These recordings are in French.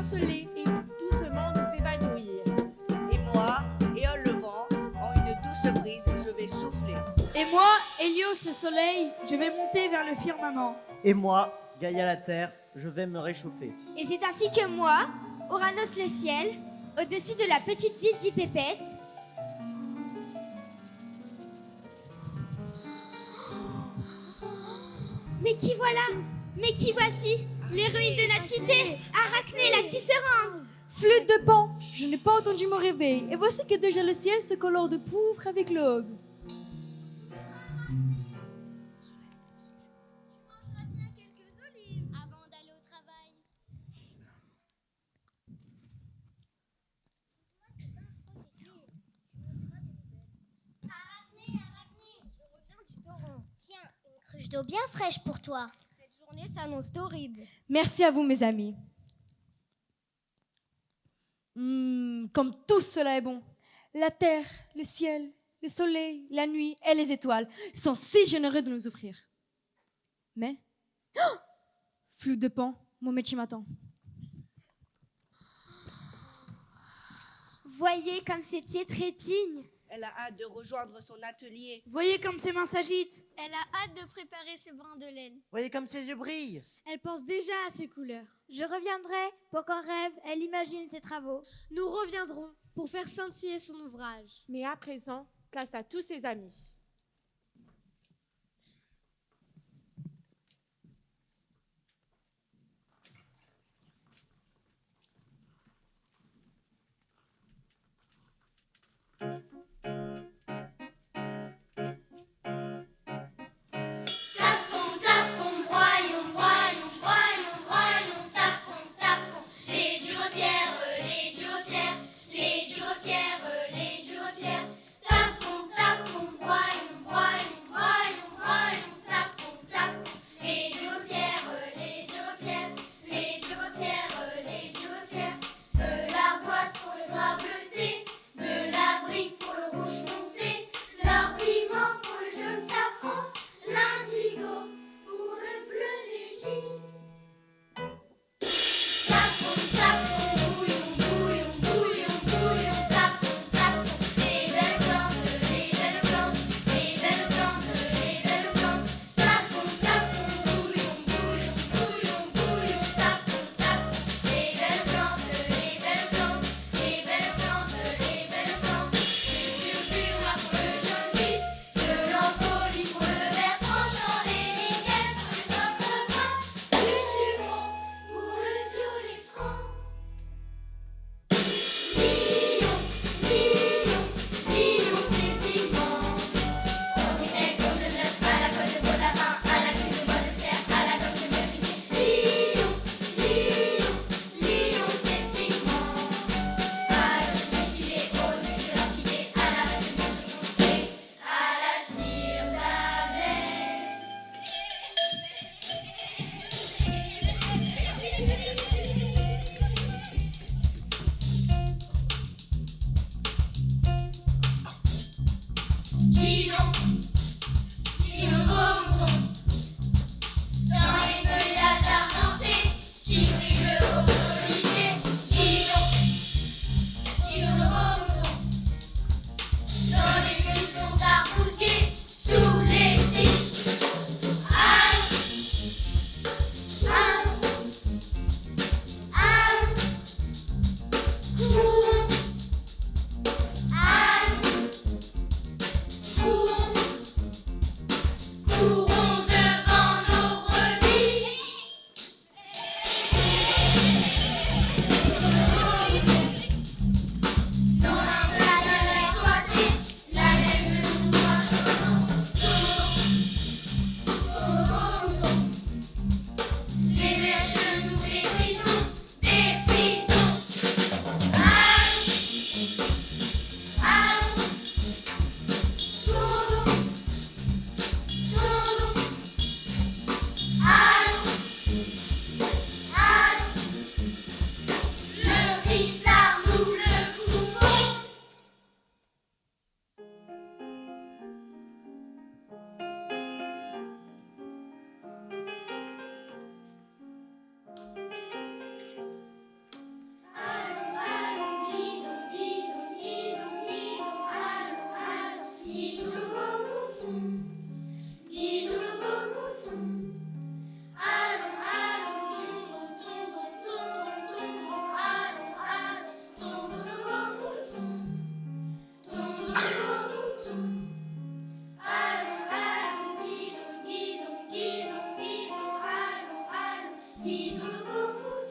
chanceler et doucement nous évanouir. Et moi, Éole le vent, en une douce brise, je vais souffler. Et moi, Hélios le soleil, je vais monter vers le firmament. Et moi, Gaïa la terre, je vais me réchauffer. Et c'est ainsi que moi, Oranos le ciel, au-dessus de la petite ville d'Hypépès, mais qui voilà? Mais qui voici? L'héroïne de notre cité, Arachné la tisserande. Flûte de Pan, je n'ai pas entendu mon réveil, et voici que déjà le ciel se colore de pourpre avec l'aube. Bien quelques olives avant d'aller au travail. Arachné, je reviens du torrent. Tiens, une cruche d'eau bien fraîche pour toi. Cette journée s'annonce torride. Merci à vous, mes amis. Comme tout cela est bon. La terre, le ciel, le soleil, la nuit et les étoiles sont si généreux de nous offrir. Mais, flûte de Pan, mon métier m'attend. Voyez comme ses pieds trépignent. Elle a hâte de rejoindre son atelier. Voyez comme ses mains s'agitent. Elle a hâte de préparer ses brins de laine. Voyez comme ses yeux brillent. Elle pense déjà à ses couleurs. Je reviendrai pour qu'en rêve, elle imagine ses travaux. Nous reviendrons pour faire scintiller son ouvrage. Mais à présent, place à tous ses amis. Tapons, tapons, broyons, broyons, broyons, broyons, tapons, tapons. Les dures pierres, les dures pierres, les dures pierres, les dures pierres. Tapons, tapons, broyons.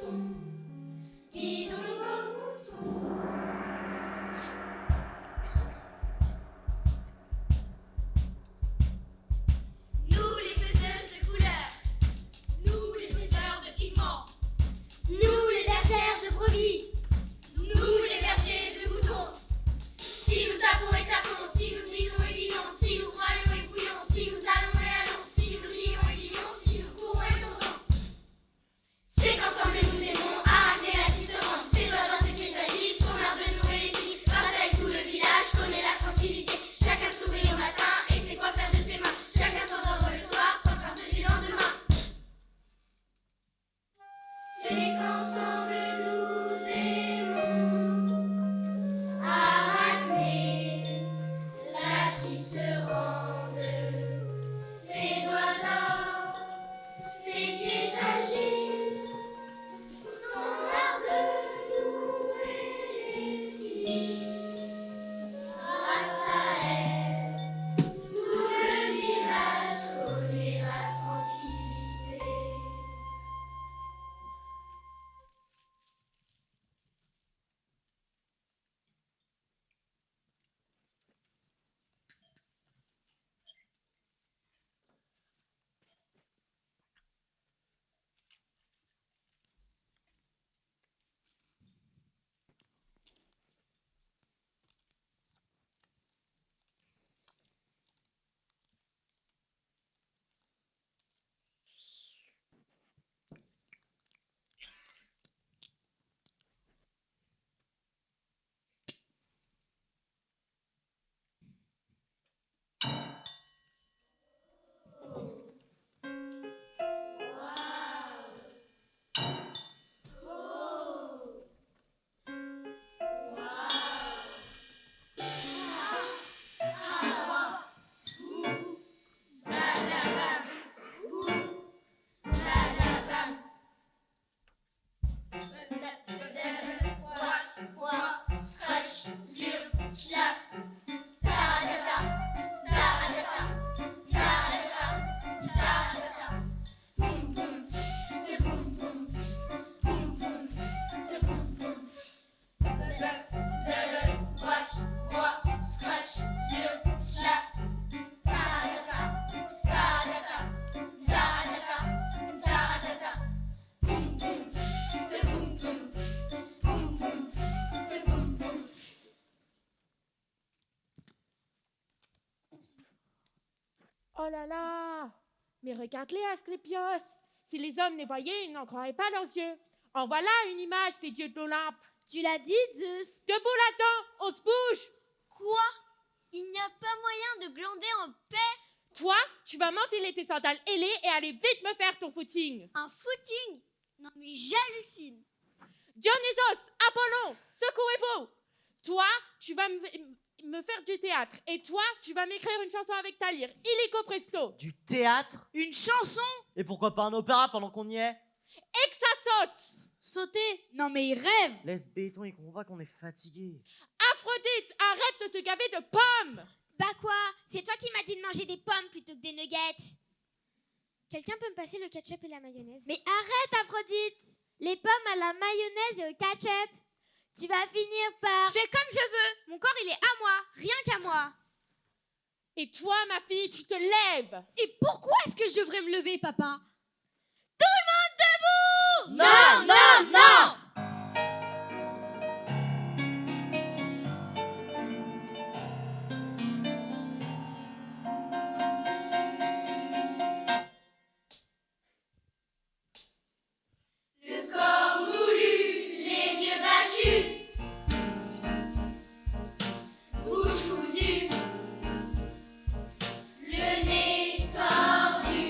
moutons. Guidons nos beaux moutons. Nous les faiseuses de couleurs, nous les faiseurs de pigments, nous les bergères de brebis, nous les bergers de moutons. Si nous tapons et tapons, si nous disons et disons, si nous broyons et bouillons, si nous allons et allons, si nous lions et lions, si nous courons et tournons, c'est qu'ensemble nous aimons arracher la tisserande. C'est toi dans ce qu'il s'agit, son art de nouer les filles. Marseille, tout le village connaît la tranquillité. Chacun sourit au matin et sait quoi faire de ses mains. Chacun s'endort le soir sans crainte du lendemain. C'est qu'ensemble nous aimons arracher la tisserande. Ses doigts d'or, ses pieds agiles, son art de nouer les filles. Grâce à elle, tout le village connaît la tranquillité. Scratch, zurp, schlaf, taradata, taradata, taradata, taradata. Boum boum, de boum boum, boum boum, de boum boum. Bubble, rock, rock, scratch, zurp, schlaf, taradata, taradata, taradata, taradata. Boum boum, de boum boum, boum boum, de boum boum. Oh là là! Mais regarde-les, Asclépios! Si les hommes les voyaient, ils n'en croiraient pas leurs yeux. En voilà une image des dieux de l'Olympe. Tu l'as dit, Zeus. Debout là-dedans, on se bouge! Quoi? Il n'y a pas moyen de glander en paix? Toi, tu vas m'enfiler tes sandales ailées et aller vite me faire ton footing. Un footing? Non mais j'hallucine. Dionysos, Apollon, secouez-vous! Toi, tu vas me faire du théâtre. Et toi, tu vas m'écrire une chanson avec ta lyre. Illico presto! Du théâtre? Une chanson? Et pourquoi pas un opéra pendant qu'on y est? Et que ça saute! Sauter? Non mais il rêve. Laisse Béton, il comprend pas qu'on est fatigué. Aphrodite, arrête de te gaver de pommes! Bah quoi? C'est toi qui m'as dit de manger des pommes plutôt que des nuggets. Quelqu'un peut me passer le ketchup et la mayonnaise? Mais arrête, Aphrodite. Les pommes à la mayonnaise et au ketchup. Tu vas finir par... Je fais comme je veux. Mon corps, il est à moi. Rien qu'à moi. Et toi, ma fille, tu te lèves! Et pourquoi est-ce que je devrais me lever, papa? Non, non, non! Le corps moulu, les yeux battus, bouche cousue, le nez tordu.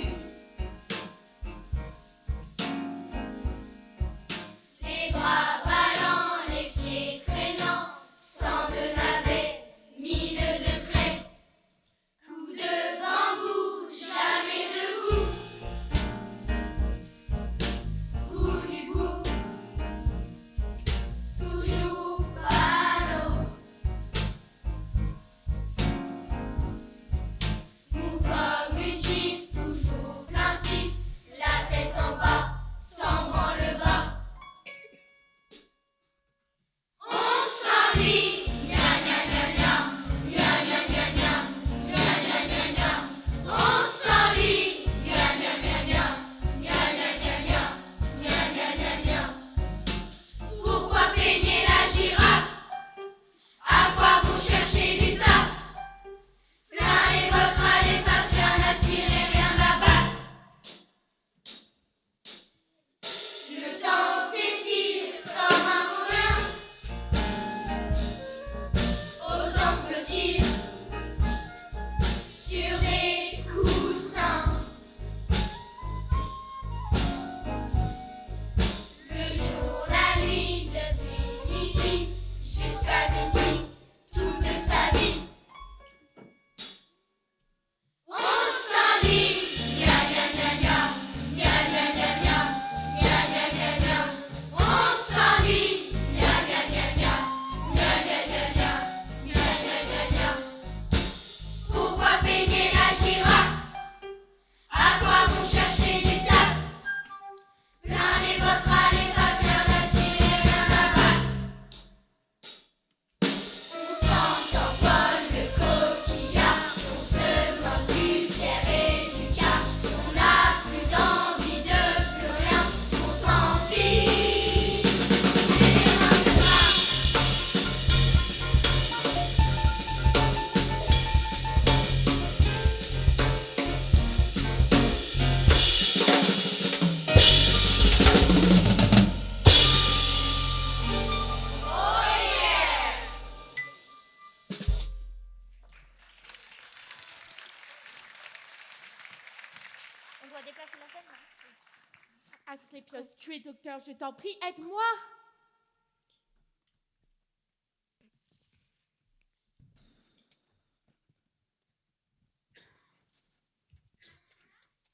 Just tuer, docteur, je t'en prie, aide-moi.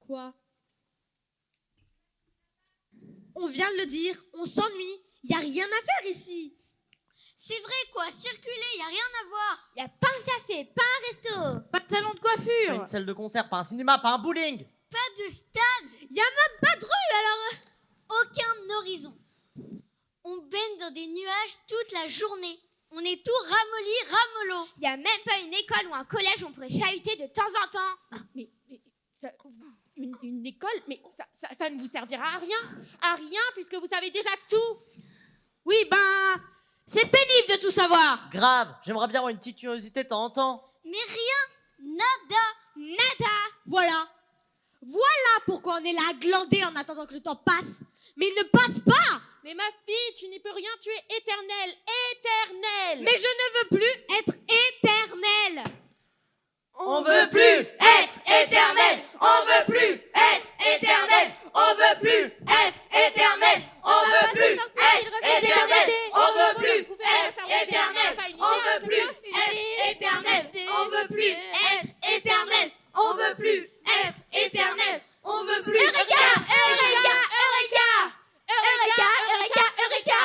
Quoi? On vient de le dire, on s'ennuie. Y a rien à faire ici. C'est vrai quoi, circuler, y a rien à voir. Y a pas un café, pas un resto. Pas de salon de Pas coiffure. une salle de concert, pas un cinéma, pas un bowling. Pas de stade. Y a même pas de rue alors. Aucun horizon. On baigne dans des nuages toute la journée. On est tout ramolli, ramollo. Y a même pas une école ou un collège où on pourrait chahuter de temps en temps. Mais ça- une école, mais ça ne vous servira à rien, puisque vous savez déjà tout. Oui, ben, c'est pénible de tout savoir. Grave, j'aimerais bien avoir une petite curiosité de temps en temps. Mais rien, nada. Nada. Voilà pourquoi on est là à glander en attendant que le temps passe. Mais il ne passe pas. Mais ma fille, tu n'y peux rien, tu es éternelle. Mais je ne veux plus être éternelle. On veut plus Être éternel, on veut plus être éternel, on veut plus être éternel, on veut plus être éternel, on veut plus être éternel, on veut plus être éternel, on veut plus être éternel, on veut plus être éternel, on veut plus. Eureka, Eureka, Eureka, Eureka, Eureka, Eureka.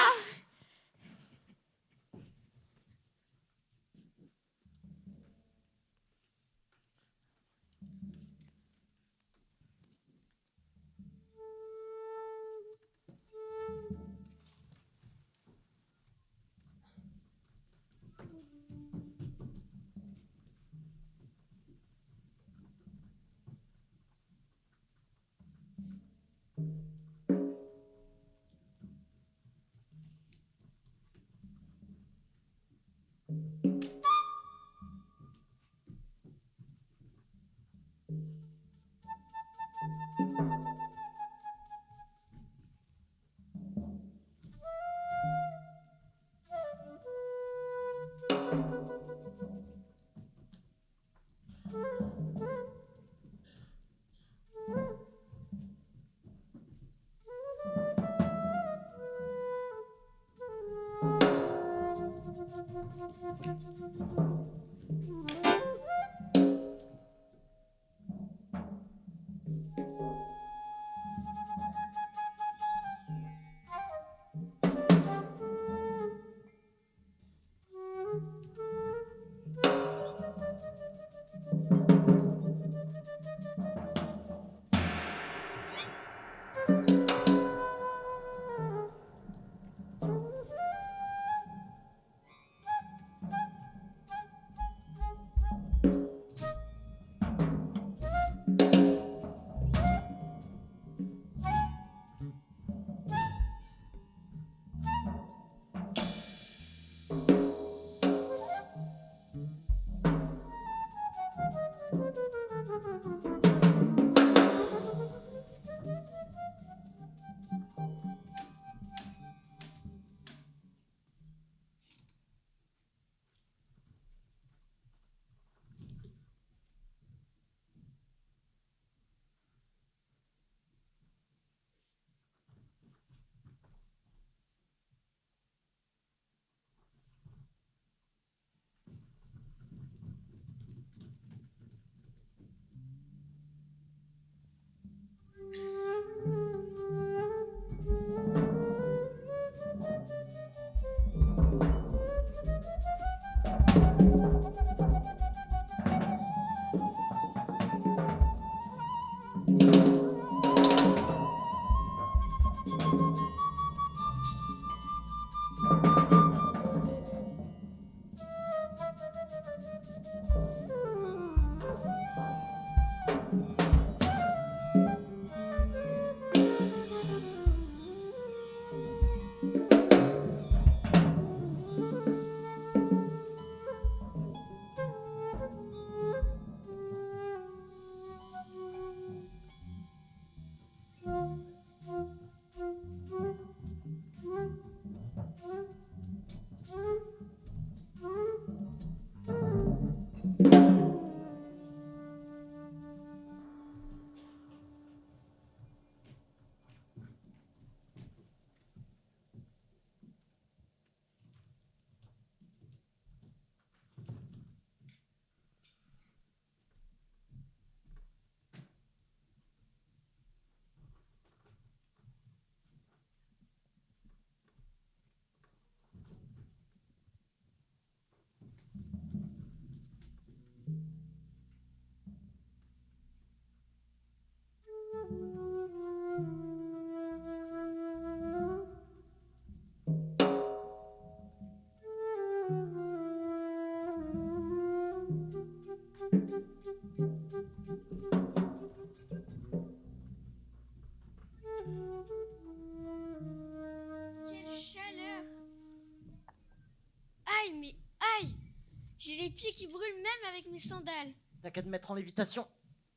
pieds qui brûlent même avec mes sandales. T'as qu'à te mettre en lévitation.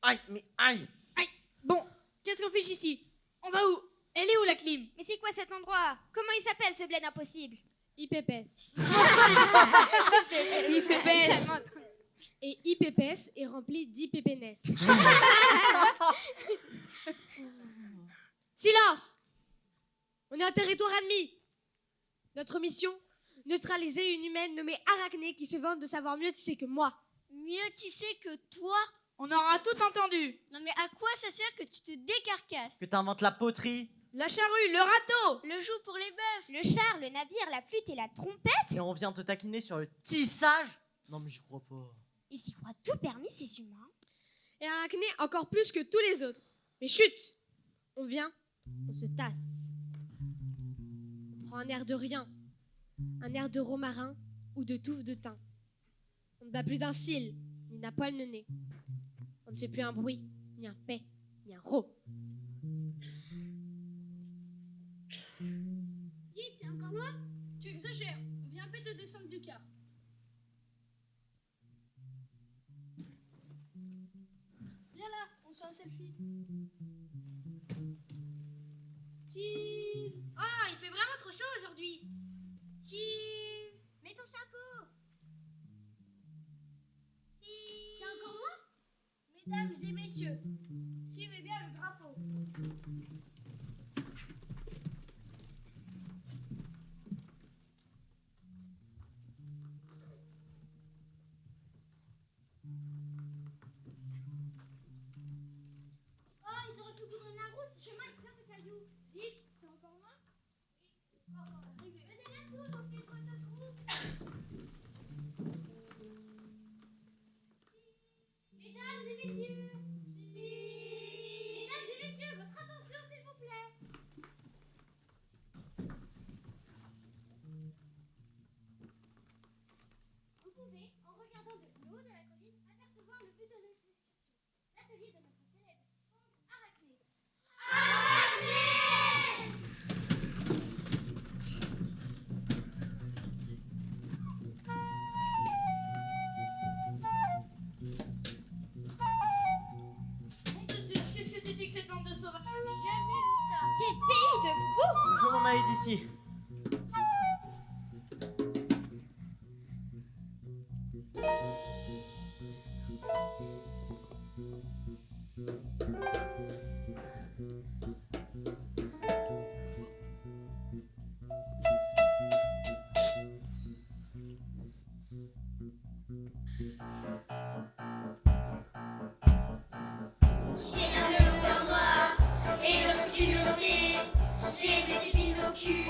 Aïe, mais aïe. Bon, qu'est-ce qu'on fiche ici? On va où? Elle est où la clim? Mais c'est quoi cet endroit? Comment il s'appelle ce bled impossible? IPPS. IPPS. Et IPPS est rempli d'IPPNS. Silence! On est en territoire ennemi. Notre mission, neutraliser une humaine nommée Arachné qui se vante de savoir mieux tisser que moi. Mieux tisser que toi? On aura tout entendu. Non mais à quoi ça sert que tu te décarcasses? Que t'inventes la poterie. La charrue, le râteau. Le joug pour les bœufs. Le char, le navire, la flûte et la trompette? Et on vient te taquiner sur le tissage. Non mais j'y crois pas. Ils s'y croient tout permis, ces humains. Et Arachné encore plus que tous les autres. Mais chut! On vient, on se tasse. On prend un air de rien. Un air de romarin ou de touffe de thym. On ne bat plus d'un cil, ni d'un poil de nez. On ne fait plus un bruit, ni un paix, ni un rot. Dites, c'est encore loin? Tu exagères. On vient à peine de descendre du car. Viens là, on se fait un selfie. Cheese. Oh, il fait vraiment trop chaud aujourd'hui. Cheese. Mets ton chapeau. C'est encore loin? Mesdames et messieurs, suivez bien le drapeau. Oh, ils auraient pu coudre la route, ce chemin est plein de cailloux. Dites, c'est encore loin? Venez là tous, on fait votre trou. Mesdames et messieurs, votre attention s'il vous plaît. Vous pouvez, en regardant de le haut de la colline, apercevoir le but de notre excursion, l'atelier de notre célèbre tisserande Arachné. Qu'est-ce que c'était que cette bande de sauvages? Jamais vu ça. Quel pays de fous! Je m'en aille d'ici. J'ai un beurre noir et l'autre culotté. J'ai des épines au cul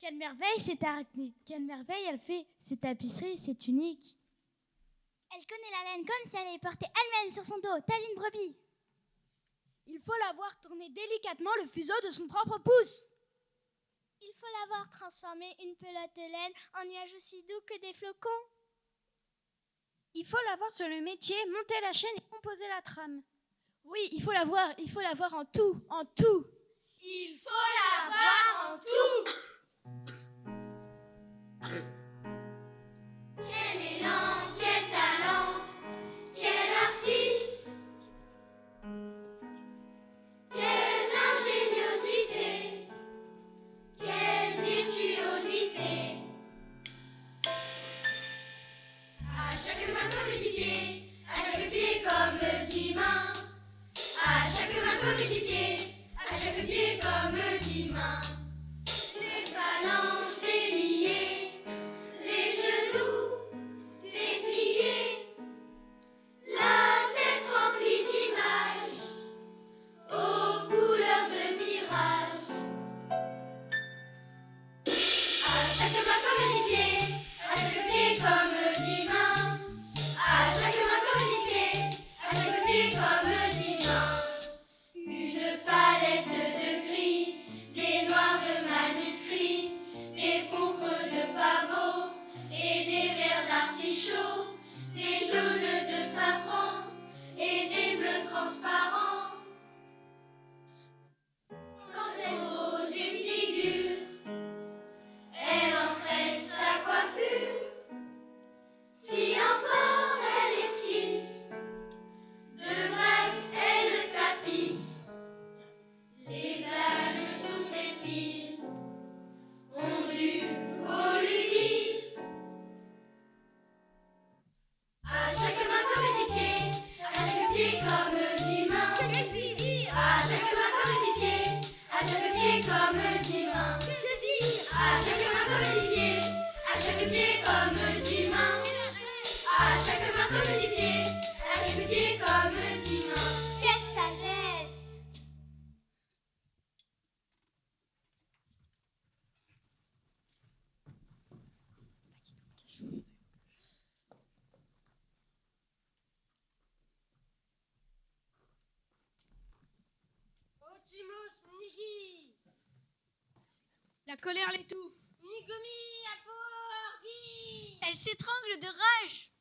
Quelle merveille cette arachné. Quelle merveille elle fait. Cette tapisserie, c'est unique. Elle connaît la laine comme si elle l'avait portée elle-même sur son dos, telle une brebis. Il faut la voir tourner délicatement le fuseau de son propre pouce. Il faut la voir transformer une pelote de laine en nuage aussi doux que des flocons. Il faut la voir sur le métier, monter la chaîne et composer la trame. Oui, il faut la voir en tout, en tout. Il faut la voir en tout. Quel élan, quel talent, quel artiste, quelle ingéniosité, quelle virtuosité. À chaque main comme 10 pieds, à chaque pied comme 10 mains. À chaque main comme 10 pieds, à chaque pied comme 10 mains. Les phalanges déliées, les genoux dépliés, la tête remplie d'images, aux couleurs de mirage. À chaque main comme 10 pieds, à chaque pied comme 10 mains. À chaque main comme 10 pieds, à chaque pied comme 10 mains. Une palette de gris, des noirs de manuscrits, des pourpres de pavots et des verts d'artichaut, des jaunes de safran et des bleus transparents. Quand elle pose une figure, elle entresse sa coiffure. Si un port elle esquisse, de vagues elle tapisse. Les plages sous ses fils ont du volumineux. À chaque main comme 10 pieds, à chaque pied comme 10 mains. À chaque main comme 10 pieds, à chaque pied comme 10 mains. À chaque main comme 10 pieds, à chaque pied comme 10 mains. À chaque main comme 10 pieds, à chaque pied comme 10 mains. Quelle sagesse! Otimos Nigi. La colère l'étouffe. Nigomi Aporgi. Elle s'étrangle de rage.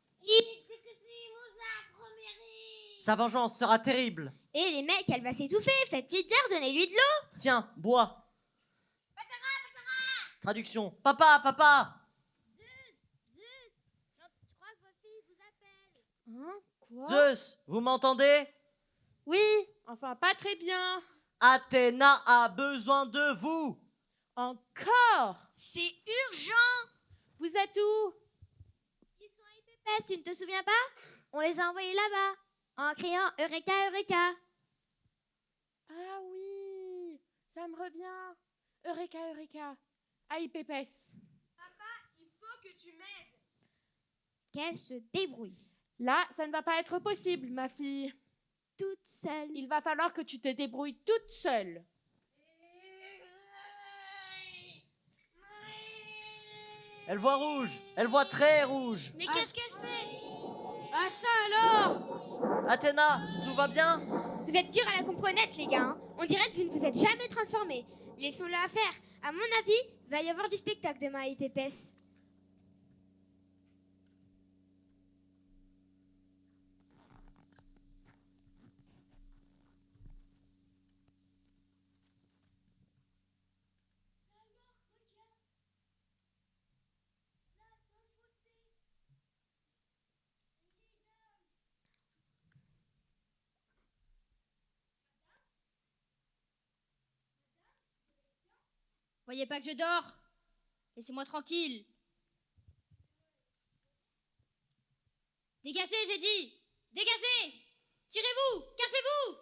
Sa vengeance sera terrible. Et les mecs, elle va s'étouffer. Faites vite d'air, donnez-lui de l'eau. Tiens, bois. Traduction. Papa, papa. Je crois que vos filles vous appellent. Hein? Quoi? Zeus, vous m'entendez? Oui, enfin pas très bien. Athéna a besoin de vous. Encore? C'est urgent. Vous êtes où? Ils sont à Ipépès, tu ne te souviens pas? On les a envoyés là-bas, en criant Eureka, Eureka. Ah oui, ça me revient. Eureka, Eureka. Aïe, pépès. Il faut que tu m'aides. Qu'elle se débrouille, Là, ça ne va pas être possible, ma fille. toute seule. Il va falloir que tu te débrouilles toute seule. Elle voit rouge. Elle voit très rouge. Mais qu'est-ce qu'elle fait? Ah ça alors! Athéna, tout va bien? Vous êtes durs à la comprenette, les gars. Hein. On dirait que vous ne vous êtes jamais transformés. Laissons-le à faire. À mon avis, il va y avoir du spectacle demain à Ipépès. Voyez pas que je dors? Laissez-moi tranquille. Dégagez, j'ai dit! Dégagez! Tirez-vous! Cassez-vous!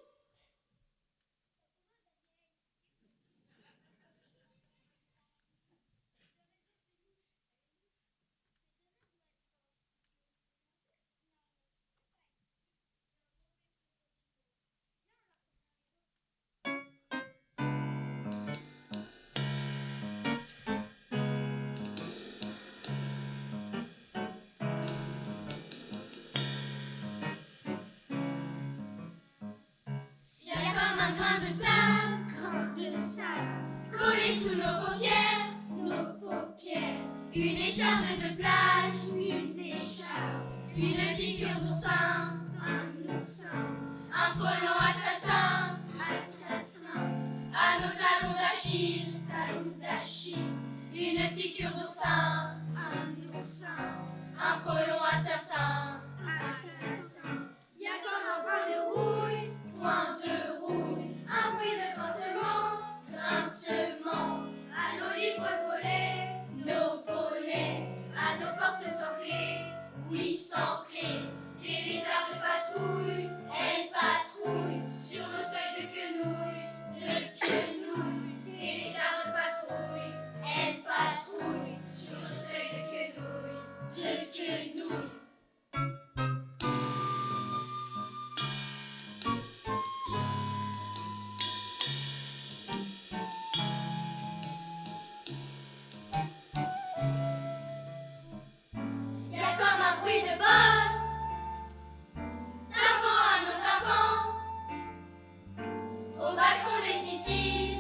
une piqûre d'oursin, un oursin, un frelon assassin, à nos talons d'Achille, une piqûre d'oursin, un oursin, un frelon assassin, y a comme un point de rouille, un bruit de grincement, à nos livres volés, à nos portes sans clé, oui sans clé, des lézards de patrouille, elles patrouillent sur nos seuils de quenouilles, des lézards de patrouille, elles patrouillent sur nos seuils de quenouilles. Y a comme un bruit de bosse, tapant à nos tympans, au balcon des cities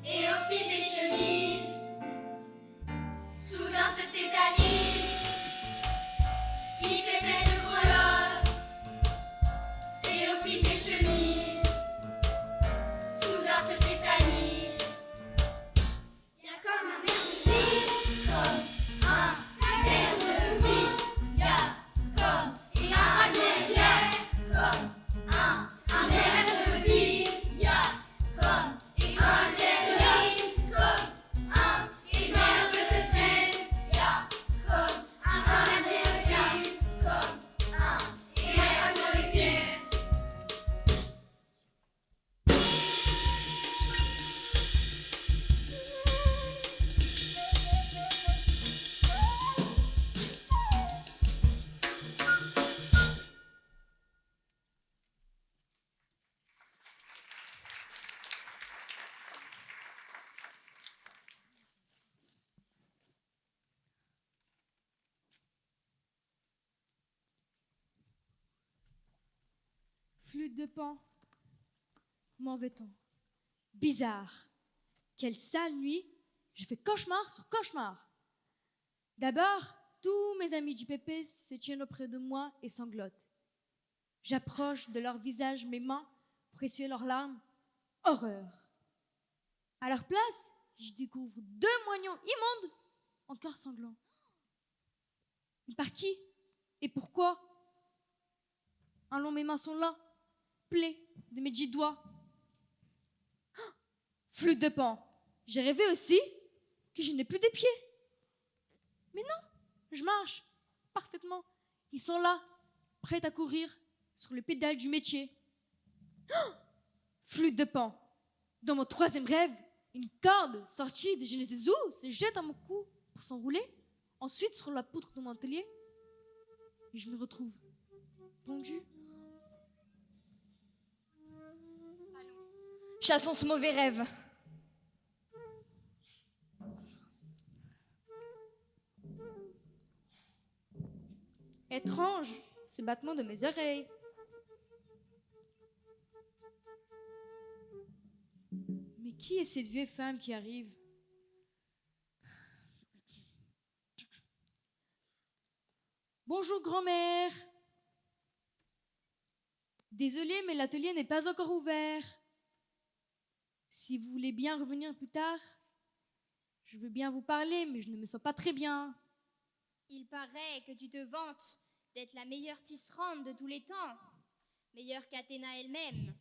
et au fil des chemises. Soudain se tétanise, il fait se grelotte, et au fil des chemises. Soudain se tétanise. Y a comme un air de vie, comme un air de vie, y a comme un air, comme un air de vie, y a comme un air de vie, comme un air que se traîne, y a comme un air de vie, comme un air de vie. Flûte de Pan. M'en veut-on? Bizarre. Quelle sale nuit. Je fais cauchemar sur cauchemar. D'abord, tous mes amis du pépé se tiennent auprès de moi et sanglotent. J'approche de leur visage mes mains pour essuyer leurs larmes. Horreur. À leur place, je découvre 2 moignons immondes, encore sanglants. Mais par qui? Et pourquoi? Allons, mes mains sont là, plaies de mes 10 doigts. Oh, flûte de Pan. J'ai rêvé aussi que je n'ai plus de pieds. Mais non, je marche parfaitement. Ils sont là, prêts à courir sur le pédale du métier. Oh, flûte de Pan. Dans mon 3e rêve, une corde sortie de je ne sais où se jette à mon cou pour s'enrouler, ensuite sur la poutre de mon atelier. Et je me retrouve pendue. Chassons ce mauvais rêve. Étrange, ce battement de mes oreilles. Mais qui est cette vieille femme qui arrive? Bonjour, grand-mère. Désolée, mais l'atelier n'est pas encore ouvert. Si vous voulez bien revenir plus tard, je veux bien vous parler, mais je ne me sens pas très bien. Il paraît que tu te vantes d'être la meilleure tisserande de tous les temps, meilleure qu'Athéna elle-même.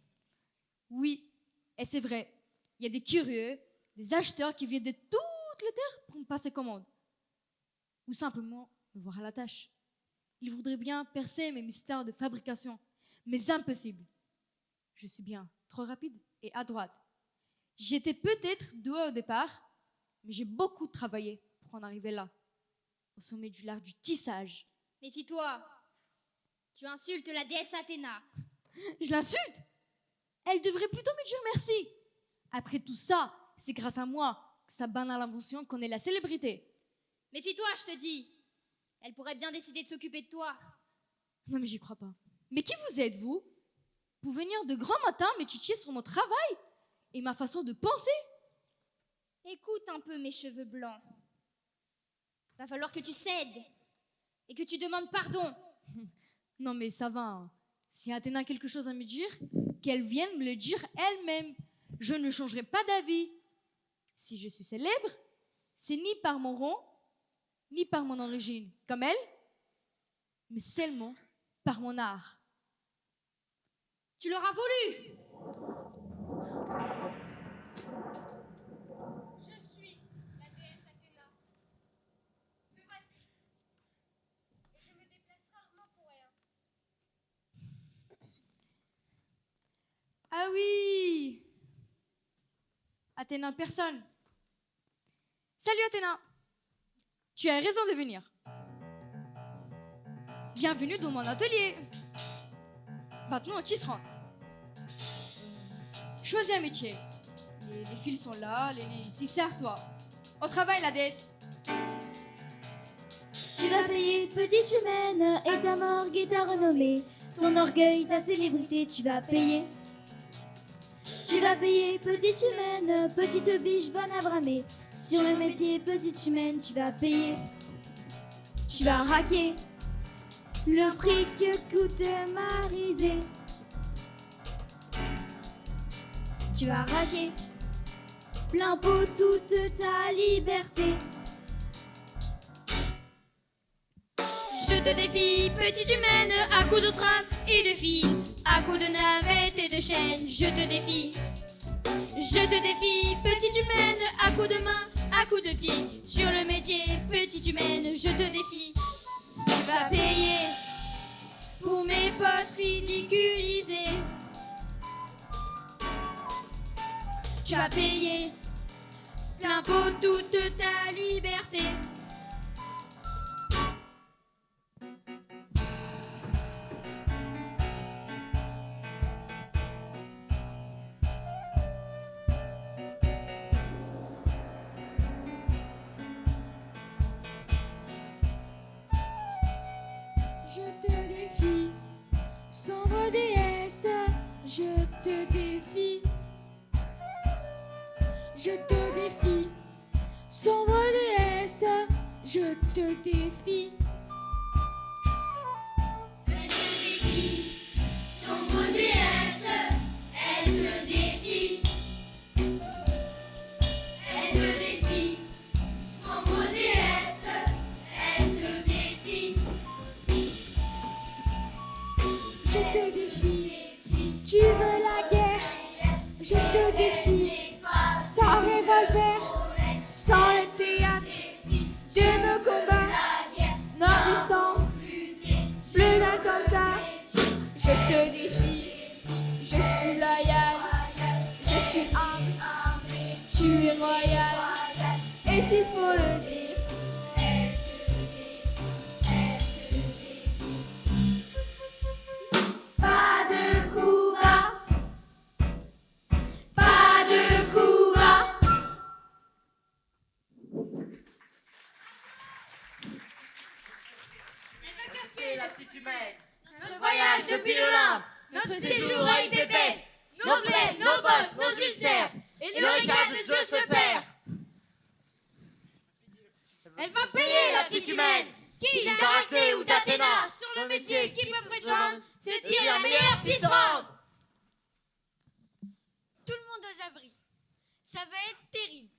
Oui, et c'est vrai. Il y a des curieux, des acheteurs qui viennent de toute la terre pour me passer commande. Ou simplement me voir à la tâche. Ils voudraient bien percer mes mystères de fabrication, mais impossible. Je suis bien trop rapide et adroite. J'étais peut-être douée au départ, mais j'ai beaucoup travaillé pour en arriver là, au sommet du l'art du tissage. Méfie-toi, tu insultes la déesse Athéna. Je l'insulte? Elle devrait plutôt me dire merci. Après tout ça, c'est grâce à moi que sa banale invention connaît la célébrité. Méfie-toi, je te dis. Elle pourrait bien décider de s'occuper de toi. Non mais j'y crois pas. Mais qui vous êtes, vous? Pour venir de grand matin me titiller sur mon travail et ma façon de penser? Écoute un peu mes cheveux blancs. Va falloir que tu cèdes et que tu demandes pardon. Non mais ça va. Hein. Si Athéna a quelque chose à me dire, qu'elle vienne me le dire elle-même. Je ne changerai pas d'avis. Si je suis célèbre, c'est ni par mon rang, ni par mon origine, comme elle, mais seulement par mon art. Tu l'auras voulu. Je suis la déesse Athéna. Me voici. Et je me déplace rarement pour rien. Ah oui, Athéna, personne. Salut Athéna. Tu as raison de venir. Bienvenue dans mon atelier. Maintenant, on tisserand. Choisis un métier. Les fils sont là, ici, serre-toi. Au travail, la déesse. Tu vas payer, petite humaine, et ta morgue et ta renommée. Ton orgueil, ta célébrité, tu vas payer. Tu vas payer, petite humaine, petite biche bonne à bramer. Sur le métier, petite humaine, tu vas payer. Tu vas raquer le prix que coûte ma risée. Tu vas raquer plein pot toute ta liberté. Je te défie, petite humaine, à coups de trame et de fil, à coups de navette et de chaîne, je te défie. Je te défie, petite humaine, à coups de main, à coups de pied, sur le métier, petite humaine, je te défie. Tu vas payer pour mes potes ridiculisés. Tu vas payer plein pot toute ta liberté. Je te défie, sombre déesse, je te défie. Je te défie, sombre déesse, je te défie. Elle te défie, sombre déesse, elle te défie. Elle te défie, sombre déesse, elle te défie. Je te défie, tu veux la guerre. Je te défie, sans revolver, sans le théâtre de nos combats, non du sang, plus d'attentats. Je te défie, je suis loyal, je suis humble, tu es royal, et s'il faut le dire. Pas de coup bas, pas de coup bas. La petite humaine. Notre voyage depuis l'Olympe, notre séjour à Hypépès, nos plaies, nos bosses, nos ulcères, et le regard de Zeus le Père. Elle va payer la petite humaine, qui d'Arachné ou d'Athéna, sur le métier qui peut prétendre se dire la meilleure tisserande. Tout le monde aux abris. Ça va être terrible.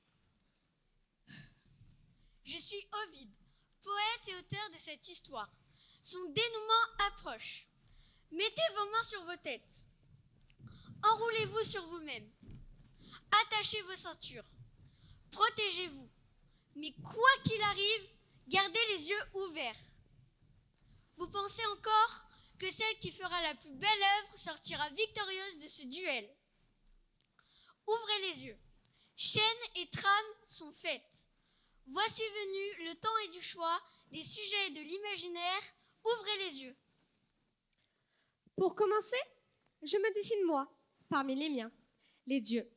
Je suis Ovide, poète et auteur de cette histoire. Son dénouement approche. Mettez vos mains sur vos têtes. Enroulez-vous sur vous-même. Attachez vos ceintures. Protégez-vous. Mais quoi qu'il arrive, gardez les yeux ouverts. Vous pensez encore que celle qui fera la plus belle œuvre sortira victorieuse de ce duel. Ouvrez les yeux. Chaîne et trame sont faites. Voici venu le temps et du choix, des sujets et de l'imaginaire. Ouvrez les yeux. Pour commencer, je me dessine moi, parmi les miens, les dieux.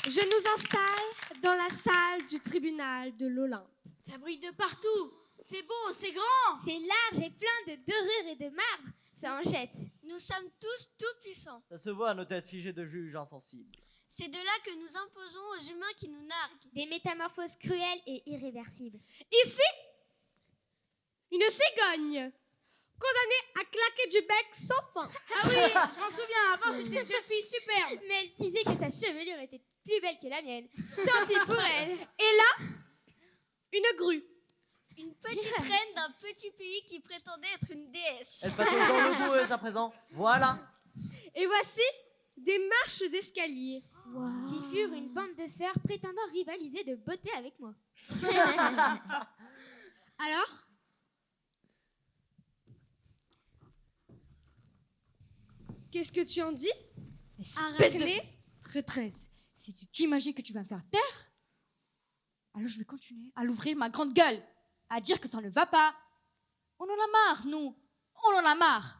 Je nous installe dans la salle du tribunal de l'Olympe. Ça brille de partout. C'est beau, c'est grand. C'est large et plein de dorures et de marbre. Ça en jette. Nous sommes tous tout-puissants. Ça se voit à nos têtes figées de juges insensibles. C'est de là que nous imposons aux humains qui nous narguent. Des métamorphoses cruelles et irréversibles. Ici, une Une cigogne, condamnée à claquer du bec sans fin. Ah oui, je m'en souviens, avant c'était une jeune fille superbe. Mais elle disait que sa chevelure était plus belle que la mienne. Tant pis pour elle. Et là, une grue. Une petite reine d'un petit pays qui prétendait être une déesse. Elle passe dans le boueuse à présent. Voilà. Et voici des marches d'escalier. Qui furent une bande de sœurs prétendant rivaliser de beauté avec moi. Alors, qu'est-ce que tu en dis, Espèce de Arachné? traîtresse. Si tu t'imagines que tu vas me faire taire, alors je vais continuer à l'ouvrir ma grande gueule, à dire que ça ne va pas. On en a marre, nous. On en a marre.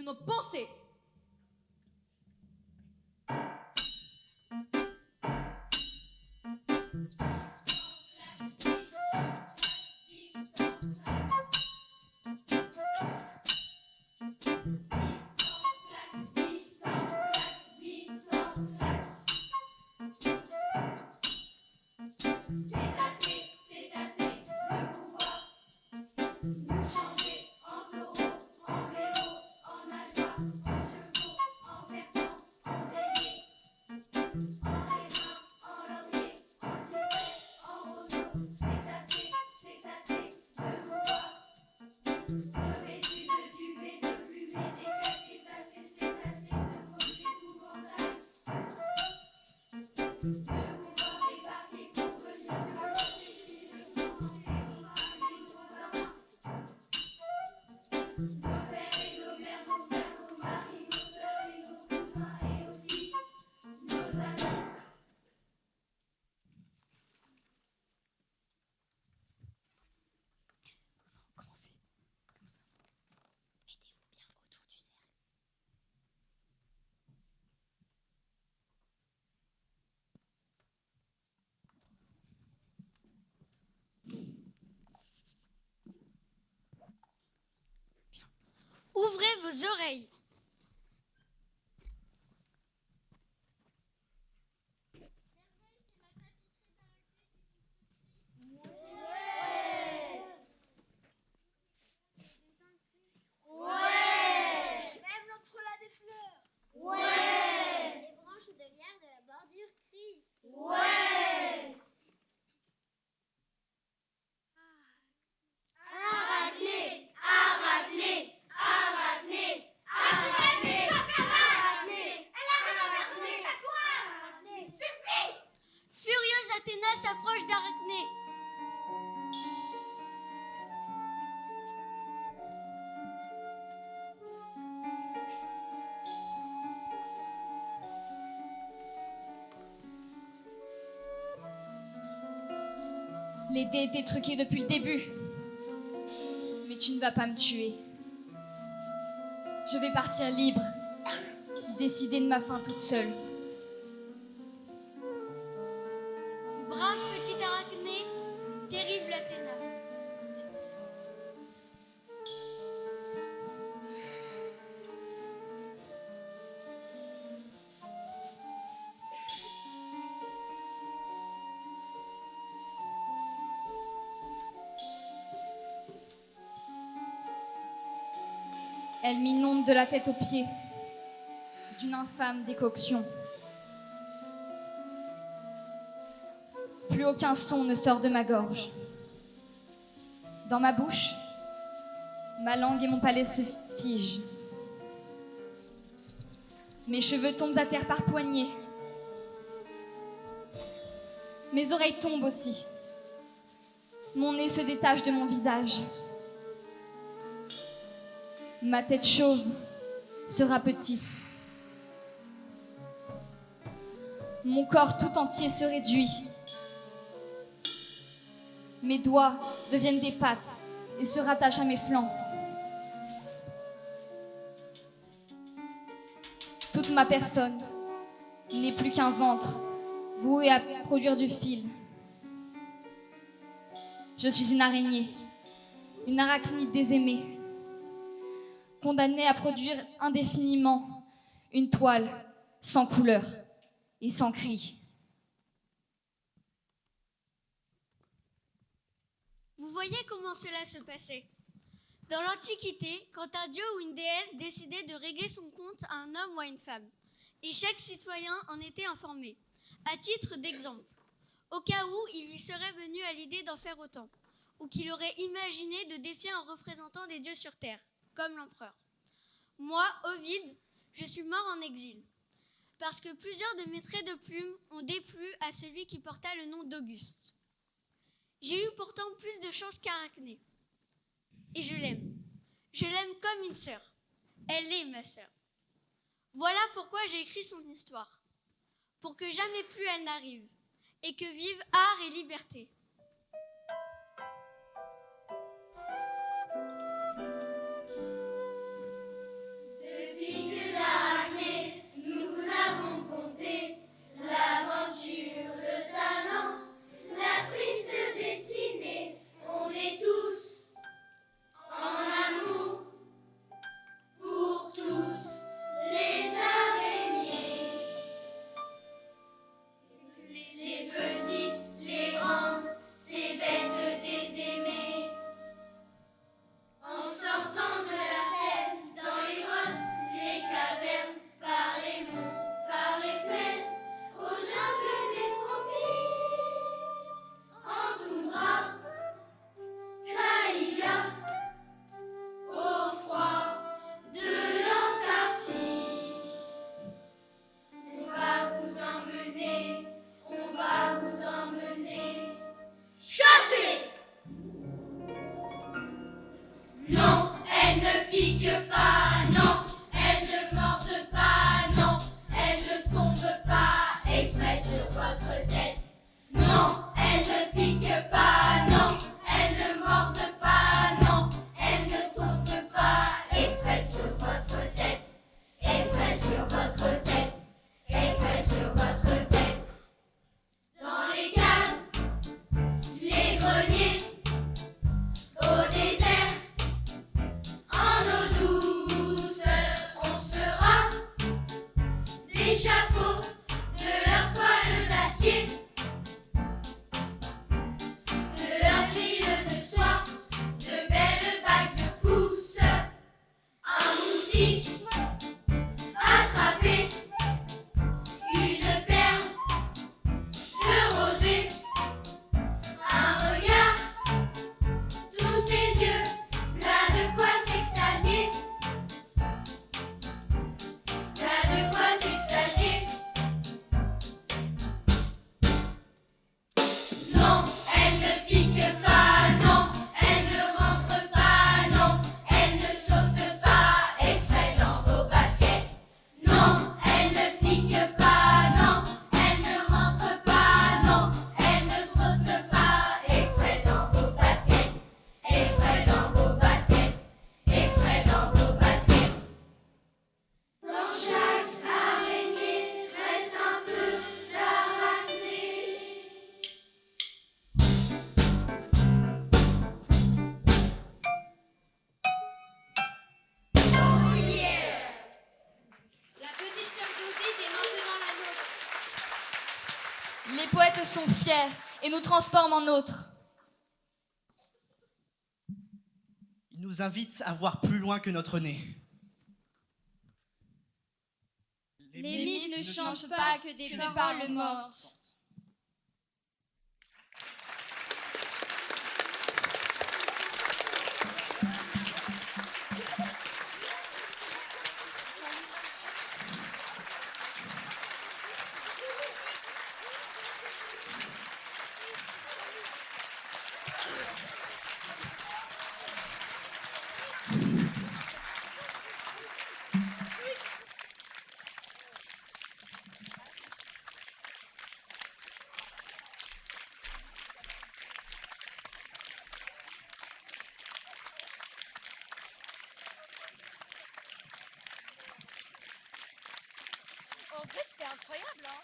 Nos pensées. Ouvrez vos oreilles. Même l'entrelac des fleurs. Ouais. Les branches de lierre de la bordure crient. Ouais. Arachné, arachné, arachné, arachné, arachné. Elle a regardé sa toile. Suffit. Furieuse Athéna s'approche d'Arachné. Les dés étaient truqués depuis le début. Mais tu ne vas pas me tuer. Je vais partir libre, décider de ma fin toute seule. Brave petite arachnée, terrible Athéna. Elle m'inonde de la tête aux pieds d'une infâme décoction. Plus aucun son ne sort de ma gorge. Dans ma bouche, ma langue et mon palais se figent. Mes cheveux tombent à terre par poignées. Mes oreilles tombent aussi. Mon nez se détache de mon visage. Ma tête chauve se rapetisse. Mon corps tout entier se réduit. Mes doigts deviennent des pattes et se rattachent à mes flancs. Toute ma personne n'est plus qu'un ventre voué à produire du fil. Je suis une araignée, une arachnide désaimée, condamnée à produire indéfiniment une toile sans couleur et sans cri. Vous voyez comment cela se passait. Dans l'Antiquité, quand un dieu ou une déesse décidait de régler son compte à un homme ou à une femme, et chaque citoyen en était informé. À titre d'exemple, au cas où il lui serait venu à l'idée d'en faire autant, ou qu'il aurait imaginé de défier un représentant des dieux sur terre, comme l'empereur. Moi, Ovide, je suis mort en exil, parce que plusieurs de mes traits de plume ont déplu à celui qui porta le nom d'Auguste. J'ai eu pourtant plus de chance qu'Arachné. Et je l'aime. Je l'aime comme une sœur. Elle est ma sœur. Voilà pourquoi j'ai écrit son histoire. Pour que jamais plus elle n'arrive. Et que vive art et liberté. Depuis que d'Arachné, nous vous avons compté l'aventure, le talent, la triste destinée. On est tous en amour pour toutes les araignées. Les petites, les grandes, ces bêtes désaimées. En sortant de la scène, dans les grottes, les cavernes, par les monts, par les plaines, aux jungles des tropiques, en toundra, taïga, au froid de l'Antarctique. On va vous emmener, on va vous emmener chasser. Non, elle ne pique pas, non, elle ne morde pas, non, elle ne tombe pas exprès sur votre tête. Non, elle ne pique pas, non, elle ne morde pas, non, elle ne tombe pas exprès sur votre tête. Exprès sur votre tête, exprès sur votre tête. Dans les caves, les greniers, au désert, en eau douce, on se fera des chapeaux, de leur toile d'acier, de leur fil de soie, de belles bagues de pouce, un moustique attrapé, une perle de rosée, un regard, tous ces yeux, là de quoi s'extasier, là de quoi s'extasier. les poètes sont fiers et nous transforment en nôtres. Ils nous invitent à voir plus loin que notre nez. Les mythes ne changent pas que des paroles mortes. En vrai, c'était incroyable, hein.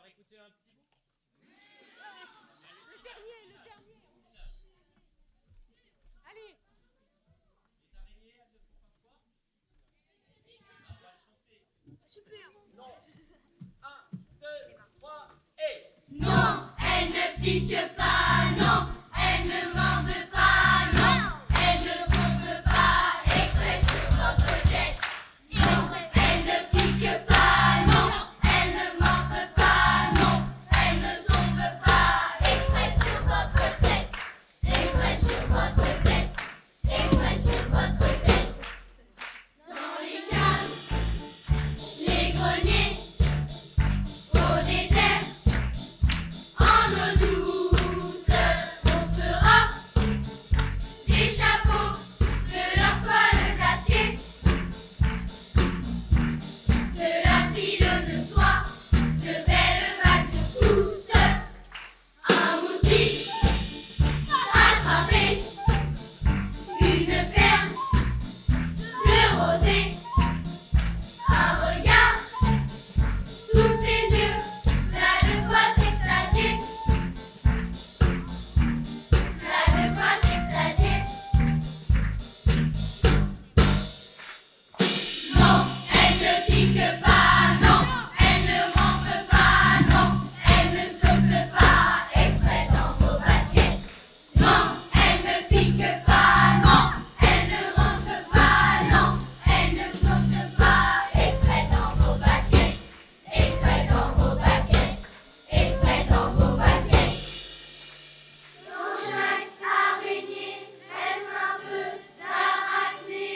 Écoutez un petit bout. Le dernier. Allez. Les araignées, elles ne font pas quoi? On va le chanter. Super. Non. 1, 2, 3, et... Non, elle ne pique pas, non, elle ne morde pas, non, elle ne saute pas, exprès sur votre tête. Non, elle ne pique pas, non, elle ne morde pas, non, elle ne saute pas, exprès sur votre tête. Exprès sur votre tête, exprès sur votre tête. Dans les caves, les greniers, au désert, en eau douce, on fera des chapeaux, de leur toile d'acier, de la file de soie, de belles vagues de pousse, un moustique attrapé, une perle de rosée, un regard, tous ses yeux, là de quoi s'extasier, là de quoi s'extasier. Non, elle ne pique pas, non, elle ne rentre pas, non, elle ne saute pas, exprès dans vos baskets. Non, elle ne pique pas, non, elle ne rentre pas, non, elle ne saute pas, exprès dans vos baskets, exprès dans vos baskets, exprès dans vos baskets. Dans chaque araignée reste un peu d'arachné.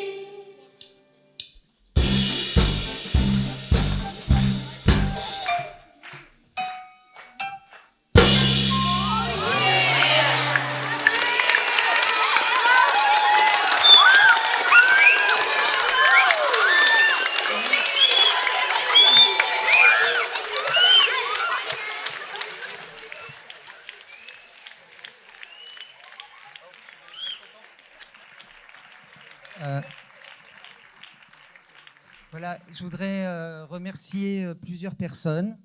Voilà, je voudrais remercier plusieurs personnes.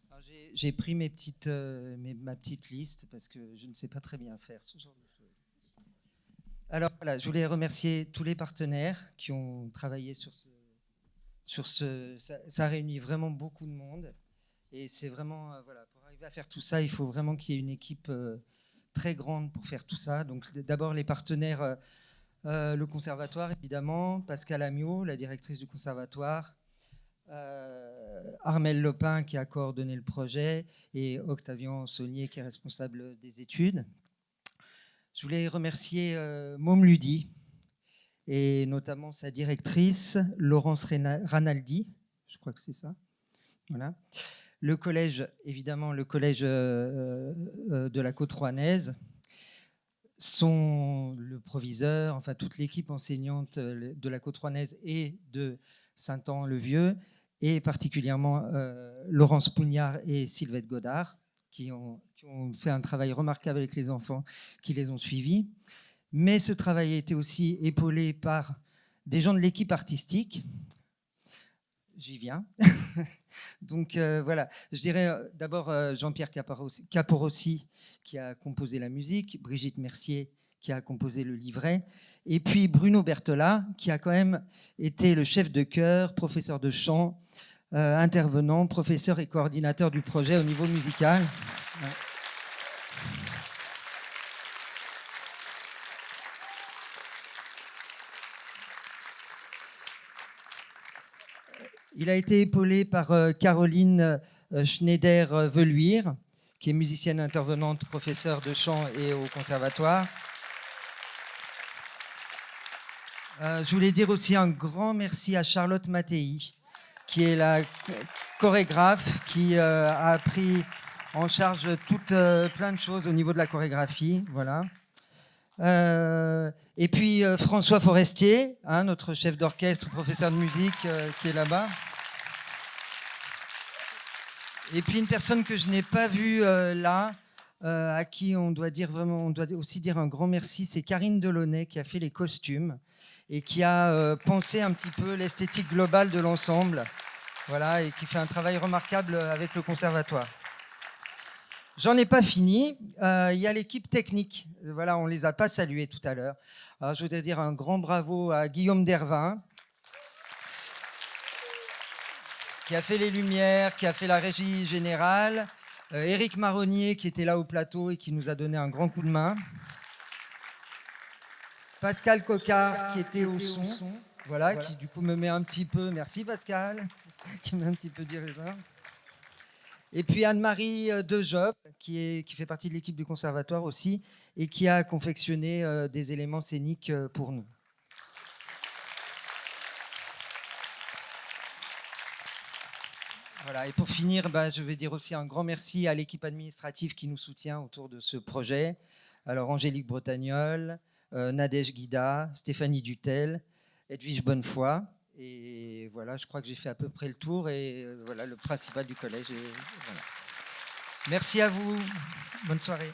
Alors, j'ai pris ma petite liste parce que je ne sais pas très bien faire ce genre de choses. Alors voilà, je voulais remercier tous les partenaires qui ont travaillé sur ça réunit vraiment beaucoup de monde. Et c'est vraiment, voilà, pour arriver à faire tout ça, il faut vraiment qu'il y ait une équipe très grande pour faire tout ça. Donc d'abord les partenaires, le conservatoire évidemment, Pascal Amiot, la directrice du conservatoire, Armelle Lopin qui a coordonné le projet et Octavian Saulnier qui est responsable des études. Je voulais remercier Môme Ludi et notamment sa directrice Laurence Ranaldi, je crois que c'est ça. Voilà. Le collège, évidemment, le collège de la Côte Rouennaise, le proviseur, enfin toute l'équipe enseignante de la Côte Rouennaise et de Saint-An-le-Vieux, et particulièrement Laurence Pougnard et Sylvette Godard, qui ont fait un travail remarquable avec les enfants qui les ont suivis. Mais ce travail a été aussi épaulé par des gens de l'équipe artistique. J'y viens. Donc voilà, je dirais d'abord Jean-Pierre Caporossi qui a composé la musique, Brigitte Mercier qui a composé le livret, et puis Bruno Bertola qui a quand même été le chef de chœur, professeur de chant, intervenant, professeur et coordinateur du projet au niveau musical. Ouais. Il a été épaulé par Caroline Schneider-Veluire, qui est musicienne intervenante, professeure de chant et au conservatoire. Je voulais dire aussi un grand merci à Charlotte Mattei, qui est la chorégraphe, qui a pris en charge plein de choses au niveau de la chorégraphie. Voilà. Et puis François Forestier, notre chef d'orchestre, professeur de musique, qui est là-bas. Et puis une personne que je n'ai pas vue là, à qui on doit aussi dire un grand merci, c'est Karine Delaunay qui a fait les costumes et qui a pensé un petit peu l'esthétique globale de l'ensemble, voilà, et qui fait un travail remarquable avec le conservatoire. J'en ai pas fini. Il y a l'équipe technique. Voilà, on les a pas salués tout à l'heure. Alors, je voudrais dire un grand bravo à Guillaume Dervin, qui a fait les lumières, qui a fait la régie générale. Éric Marronnier, qui était là au plateau et qui nous a donné un grand coup de main. Pascal Cocard, qui était au son. Voilà, qui du coup me met un petit peu... Merci Pascal, qui met un petit peu du raisin. Et puis Anne-Marie Dejob, qui fait partie de l'équipe du conservatoire aussi, et qui a confectionné des éléments scéniques pour nous. Voilà, et pour finir, je vais dire aussi un grand merci à l'équipe administrative qui nous soutient autour de ce projet. Alors Angélique Bretagnol, Nadège Guida, Stéphanie Dutel, Edwige Bonnefoy. Et voilà, je crois que j'ai fait à peu près le tour et voilà le principal du collège. Et voilà. Merci à vous. Bonne soirée.